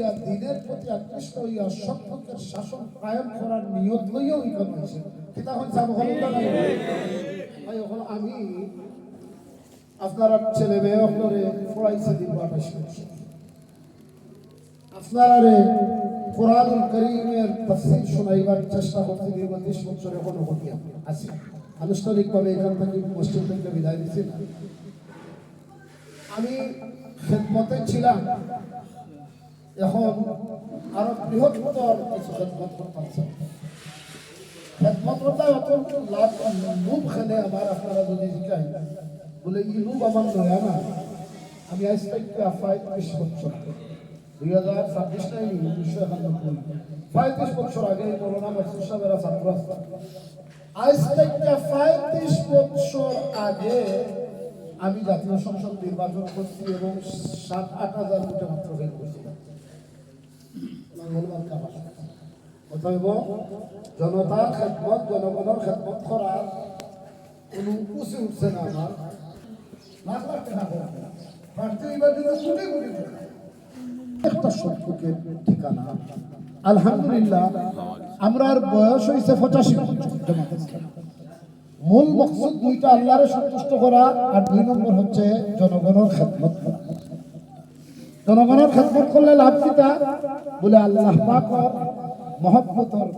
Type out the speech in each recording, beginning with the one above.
হইয়া দিনের প্রতি আকৃষ্ট হইয়া সত্যের শাসন কায়েম করার নিয়ত লইয়া ওইখান হয়েছে কিতা হন যাব ভাই এখন আমি আপনারা ছেলে মেয়ে আপনারে পড়াইছে দিন 28 বছর আপনারা কোরআনুল কারীমের তাফসীর শোনাইবার চেষ্টা করতে গিয়ে 30 বছর এখনো বাকি আছে আনুষ্ঠানিকভাবে এখান থেকে মসজিদ থেকে বিদায় দিচ্ছি না আমি খেদমতে ছিলাম এখন আরো বৃহত্তর কিছু খেদমত করতে খেদমতটা অত্যন্ত লাভ লুভ খেলে আমার আপনারা যদি শিখাই বলে ই লুভ আমার নয় না আমি আজ থেকে 35 বছর 2026 নাই 1991 35 বছর আগে মৌলানা মাসুদ সাহেবের ছাত্র আজ থেকে 35 বছর আগে আমি জাতীয় সংসদ নির্বাচন করছি এবং 7-8 হাজার ভোটে মাত্র ফেল করছিলাম অতএব জনতার খেদমত জনগণের খেদমত করার কোনো উঁচু উঠছে না আমার লাখ লাখ টাকা প্রার্থী এবার জন্য কোটি কোটি টাকা একটা সত্যকের ঠিকানা আলহামদুলিল্লাহ আমরার বয়স হয়েছে 85 মূল মকসুদ দুইটা আল্লাহরে সন্তুষ্ট করা আর 2 নম্বর হচ্ছে জনগণের খেদমত করা জনগণের খেদমত করলে লাভ কিতা বলে আল্লাহ পাক মহব্বতের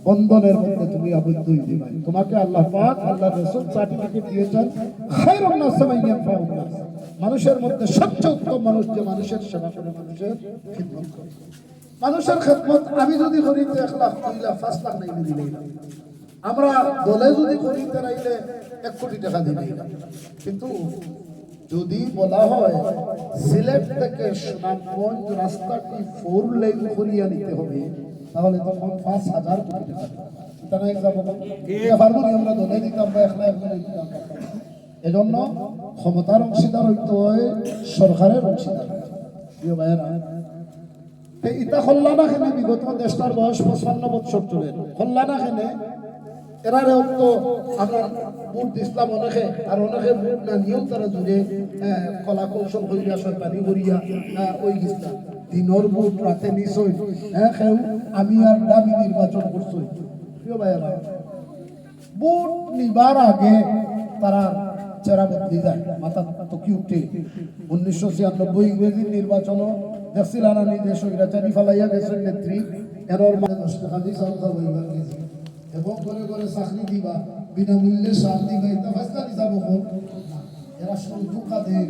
বন্ধনের মধ্যে তুমি আবদ্ধ হইতে পারি তোমাকে আল্লাহ পাক আল্লাহ রাসূল সার্টিফিকেট দিয়েছেন খায়রুন নাস মান ইয়ানফাউন নাস মানুষের মধ্যে সবচেয়ে উত্তম মানুষ যে মানুষের সেবা করে মানুষের খিদমত করে মানুষের খেদমত আমি যদি করি 1 লাখ 2 লাখ 5 লাখ নাই দিলেই না আমরা দলে যদি করিতে রাইলে 1 কোটি টাকা দিলেই না কিন্তু যদি বলা হয় সিলেট থেকে সুনামগঞ্জ রাস্তাটি 4 লেন করিয়া নিতে হবে তাহলে তখন 5000 কোটি টাকা তারা এক্সাম্পল এটা পারবো না আমরা দলে দিতাম বা 1 লাখ করে দিতাম এজন্য ক্ষমতার অংশীদার হইতে হয় সরকারের অংশীদার প্রিয় ভাইয়েরা এটা কল্যাণা খেলে বিগত দেশটার বয়স 55 বছর চলে কল্যাণা খেলে এরারে তো আমরা ভোট দিছিলাম অনেকে আর অনেকে ভোট না নিয়েও তারা জুড়ে কলা কৌশল করিয়া শয়তানি করিয়া ওই গেছিলাম দিনের ভোট রাতে নিশ্চয় কেউ আমি আর দাবি নির্বাচন করছি প্রিয় ভাইয়েরা ভোট নিবার আগে তারা চেরা বদলি যায় মাথা টকি উঠে 1996 ইংরেজি নির্বাচন দেখছিলাম নিজে স্বৈরাচারী ফালাইয়া গেছেন নেত্রী এরর মানে 10 টাকা দিয়ে চাউল হইবার গেছে এবং করে করে চাকরি দিবা বিনামূল্যে সার দিবা এটা ফাইসলা দিবা বকল এরা শুধু ধোঁকা দেয়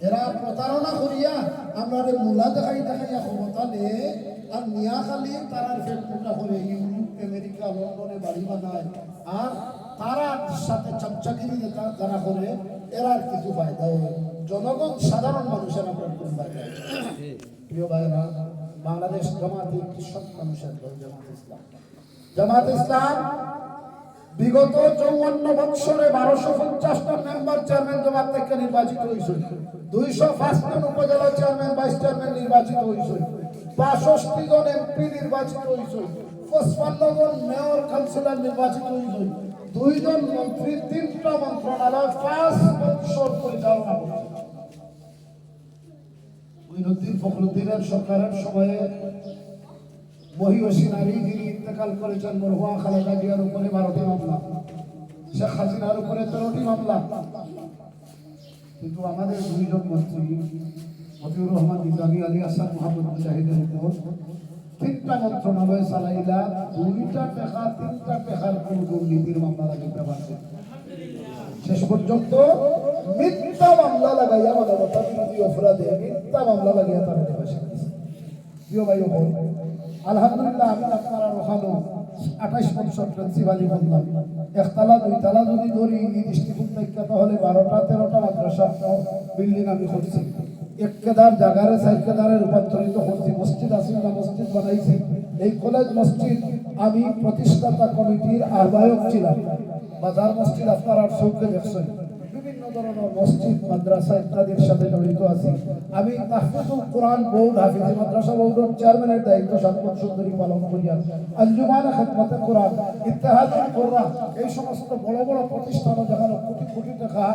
এরা প্রতারণা করিয়া আমরা মূলা দেখাইয়া ক্ষমতা নে আর নিয়া খালি তারার ফেটটা করে ইউরোপ আমেরিকা লন্ডনে বাড়ি বানায় আর তারার সাথে চামচাগিরি যারা করে এরা কিছু ফায়দা হয় জনগণ সাধারণ মানুষের আমরা কোনো ফায়দা প্রিয় ভাইরা বাংলাদেশ জামাতে কৃষক মানুষের দল জামাত ইসলাম বিগত 54 বছরে 1250টা মেম্বার চেয়ারম্যান জামাত থেকে নির্বাচিত হয়েছে 205 জন উপজেলা চেয়ারম্যান ভাইস চেয়ারম্যান নির্বাচিত হয়েছে 62 জন এমপি নির্বাচিত হয়েছে 55 জন মেয়র কাউন্সিলর নির্বাচিত হয়েছে 2 জন মন্ত্রী 3টা মন্ত্রণালয় 5 বছর পরিচালনা করছে মঈনুদ্দিন ফখরুদ্দিনের সরকারের সময়ে মহিষী নারী যিনি ইন্তেকাল করেছেন মরহুমা খালেদা জিয়ার উপরে 12টি মামলা শেখ হাসিনার উপরে 13টি মামলা কিন্তু আমাদের 2 জন মন্ত্রী মতিউর রহমান নিজামী আলী হাসান মোহাম্মদ মুজাহিদের উপর 3টা মন্ত্রণালয় চালাইলা 2টা টাকা 3টা টাকার কোন দুর্নীতির মামলা লাগাইতে পারছে শেষ পর্যন্ত মিথ্যা মামলা লাগাইয়া মানবতা বিরোধী অপরাধে মিথ্যা মামলা লাগাইয়া তারা ফাঁসি দিয়েছে প্রিয় ভাই বোন আলহামদুলিল্লাহ আমি আপনারা রোহানো 28 বছর প্রিন্সিপালি বললাম একতলা 2 তলা যদি ধরি এই দৃষ্টিকোণ থেকে তাহলে 12টা 13টা মাদ্রাসা বিল্ডিং আমি করছি এক কেদার জায়গারে 4 কেদারে রূপান্তরিত করছি মসজিদ আসিল না মসজিদ বানাইছি এই কলেজ মসজিদ আমি প্রতিষ্ঠাতা কমিটির আহ্বায়ক ছিলাম বাজার মসজিদ আপনারা চৌকে দেখছেন বিভিন্ন ধরনের বিভিন্ন মসজিদ মাদ্রাসা ইত্যাদির সাথে জড়িত আছি। আমি তাহফিজুল কোরআন বোর্ড হাফিজি মাদ্রাসা বোর্ডের চেয়ারম্যানের দায়িত্ব সাতক্ষণ সুন্দরী পালন করি। আঞ্জুমানে খেদমতে কোরআন, ইত্তেহাদুল কোরআন, এই সমস্ত বড় বড় প্রতিষ্ঠানও যেখানে কোটি কোটি টাকা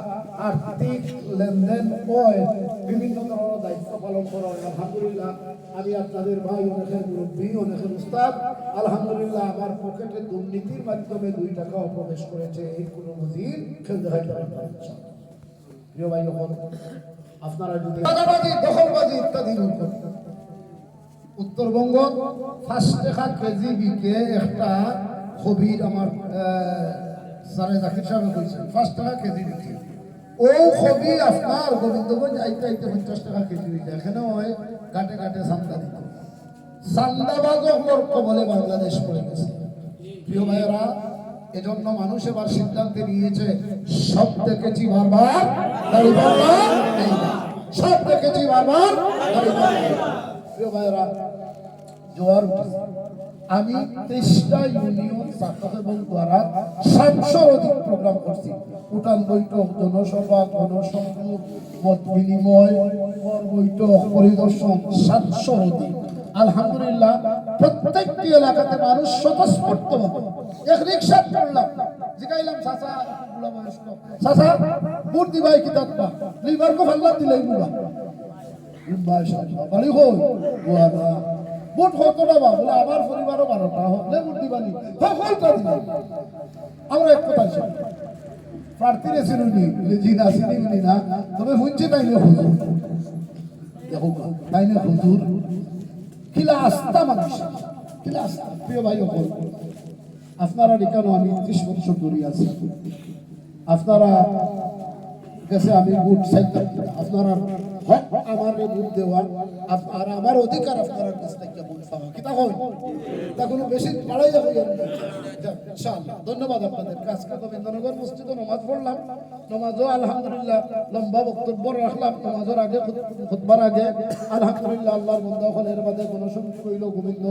আর্থিক লেনদেন হয়, বিভিন্ন ধরনের দায়িত্ব পালন করা হয়। আলহামদুলিল্লাহ আমি আপনাদের ভাই, অনেকের মুরব্বী, অনেকের উস্তাদ। আলহামদুলিল্লাহ আমার পকেটে দুর্নীতির মাধ্যমে 2 টাকাও প্রবেশ করেছে, এই কোনো নজির কেউ দেখাইতে পারবে না। প্রিয় ভাই, আপনারা যদি চাঁদাবাজি, দখলবাজি ইত্যাদি উত্তরবঙ্গ 5 টাকা কেজি বিকে একটা খবির আমার স্যারে জাকির সাহেব বলছেন 5 টাকা কেজি বিকে। ও খবি আপনার গোবিন্দগঞ্জ আইতে আইতে 50 টাকা কেজি হইতে, এখানে হয় ঘাটে ঘাটে চান্দা দিত। চান্দাবাজক বলে বাংলাদেশ পড়ে গেছে। প্রিয় ভাইয়েরা, এজন্য মানুষ এবার সিদ্ধান্তে নিয়েছে, সব দেখেছি বারবার দাড়িপাল্লা নেই না, সব দেখেছি বারবার দাড়িপাল্লা নেই না। প্রিয় ভাইয়েরা, জোয়ার উঠেছে। আমি 23টা ইউনিয়ন ছাত্র এবং দ্বারা 700 অধিক প্রোগ্রাম করছি। উঠান বৈঠক, জনসভা, গণসংযোগ, মত বিনিময়, বৈঠক, পরিদর্শন 700 অধিক। আলহামদুলিল্লাহ প্রত্যেকটি এলাকাতে মানুষ স্বতঃস্ফূর্ত এক রিক্সা করলাম, জিগাইলাম চাচা চাচা ভোট দিবাই কিতাবা লিবার কো ফাল্লা দিলাই বুবা বাড়ি হই ভোট হতো না বা বলে আমার পরিবারও 12টা হলে ভোট দিবানি সকলটা দিলাম। আমরা এক কথা শুনি প্রার্থীরে চিনুনি জি না চিনি না, তবে শুনছি তাইলে হুজুর, দেখো তাইলে হুজুর কিলা আস্থা মানুষ, কিলা আস্থা। প্রিয় ভাই, আপনারা কেন আমি 30 বছর ধরে আছি, আপনারা কাছে আমি ভোট চাইতাম, আপনারা হক আমার ভোট দেওয়া আর আমার অধিকার আপনার কাছ থেকে ভোট পাওয়া, কি তা হয় তা কোনো বেশি বাড়াই যাবে ইনশাআল্লাহ। ধন্যবাদ আপনাদের কাজ। গোবিন্দনগর মসজিদে নামাজ পড়লাম, নামাজও আলহামদুলিল্লাহ লম্বা বক্তব্য রাখলাম। নামাজের আগে, খুতবার আগে আলহামদুলিল্লাহ আল্লাহর বন্দা হল, এর বাদে গণসংযোগ হইল, গোবিন্দ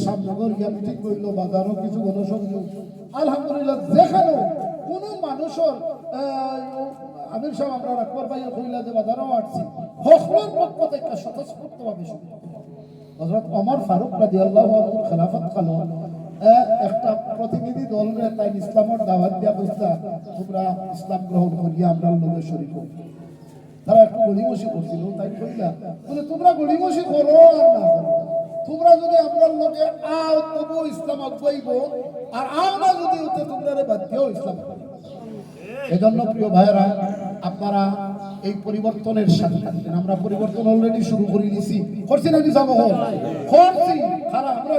সামনগর জ্ঞান ঠিক হইল, বাজারও কিছু গণসংযোগ। আলহামদুলিল্লাহ যেখানে কোনো মানুষের আমির সাহেব আমরা আকবর ভাইয়ের কইলা যে বাজারও আসছি, হকলের পক্ষ থেকে স্বতঃস্ফূর্তভাবে হযরত ওমর ফারুক রাদিয়াল্লাহু আনহু খেলাফত কালে একটা প্রতিনিধি দল তাই ইসলামের দাওয়াত দিয়া বলতা, তোমরা ইসলাম গ্রহণ করিয়া আমরা লোকে শরীক হই। তারা একটু গড়িমসি করছিল, তাই কইলা বলে তোমরা গড়িমসি করো আর না করো, তোমরা যদি আমরা লোকে আও তবু ইসলাম আগাইব, আর আও না যদি হতে তোমরা বাদ দিও ইসলাম। এজন্য প্রিয় ভাইয়েরা, আপনারা এই পরিবর্তনের সাথে থাকবেন। আমরা পরিবর্তন অলরেডি শুরু করে দিয়েছি, করছি না কি যাবো করছি খারাপ আমরা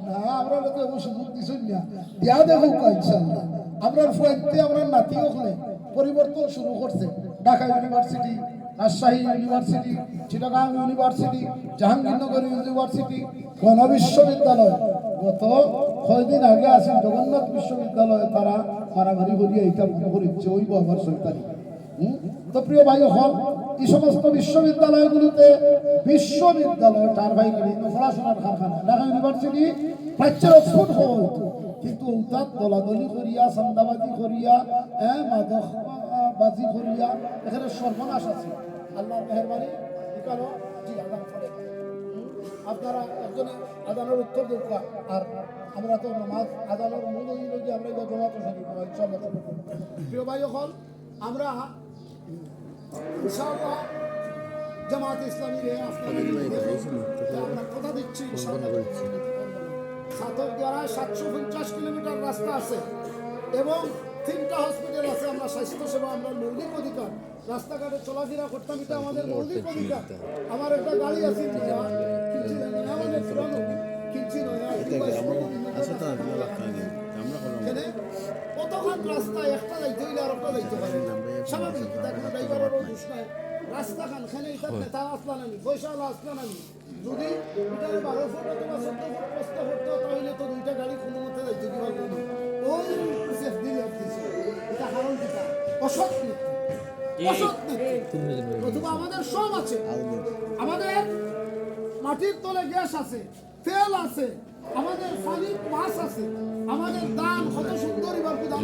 না, আমরা লোকে সুযোগ দিচ্ছেন না দিয়া দেখো ইনশাআল্লাহ। আমরা ফুয়াইতে আমরা নাতি হলে পরিবর্তন শুরু করছে। Dhaka university, Rajshahi university, Chittagong university, Jahangirnagar university, গণবিশ্ববিদ্যালয়, গত কয়েকদিন আগে আছেন জগন্নাথ বিশ্ববিদ্যালয়ে তারা মারামারি করিয়া এটা মনে করিচ্ছে ওই আবার সরকারি। তো প্রিয় ভাই, হল এই সমস্ত বিশ্ববিদ্যালয়গুলোতে বিশ্ববিদ্যালয় টারবাইন পড়াশোনার কারখানা। ঢাকা ইউনিভার্সিটি প্রাচ্যের অক্সফোর্ড হওয়া হইতো, কিন্তু উদাত দলাদলি করিয়া, চান্দাবাজি করিয়া, মাদকবাজি করিয়া এখানে সর্বনাশ আছে। আল্লাহর মেহেরবানি কারণ জি আদান করে আপনারা একজনে আদানের উত্তর দেওয়া, আর আমরা তো নামাজ আদানের মূল অনুযায়ী আমরা জমাত ইনশাআল্লাহ। প্রিয় ভাই, হল আমরা ইনশাআল্লাহ জামাত ইসলামী আমরা কথা দিচ্ছি ছাতক দ্বারা 750 কিলোমিটার রাস্তা আছে এবং 3টা হসপিটাল আছে। আমরা স্বাস্থ্য সেবা, আমরা মৌলিক অধিকার, রাস্তাঘাটে চলাফেরা করতাম, এটা আমাদের মৌলিক অধিকার। আমার একটা গাড়ি আছে কতক্ষণ রাস্তা একটা যাইতে হইলে আর একটা যাইতে পারে স্বাভাবিক, ড্রাইভারের দোষ নাই। রাস্তা খান খানে এটা নেতা আসলা নামি, পয়সা আসলা নামি, যদি এটা 12 ফুট অথবা 14 ফুট প্রস্তাব করতে তাহলে তো 2টা গাড়ি কোনো মতে যাইতে কি পারবে না। ওই দিলে এটা কারণ কিটা অসৎ অথবা আমাদের সব আছে, আমাদের মাটির তলে গ্যাস আছে, তেল আছে, আমাদের পানি মাছ আছে, আমাদের দাম কত সুন্দর এবার দাম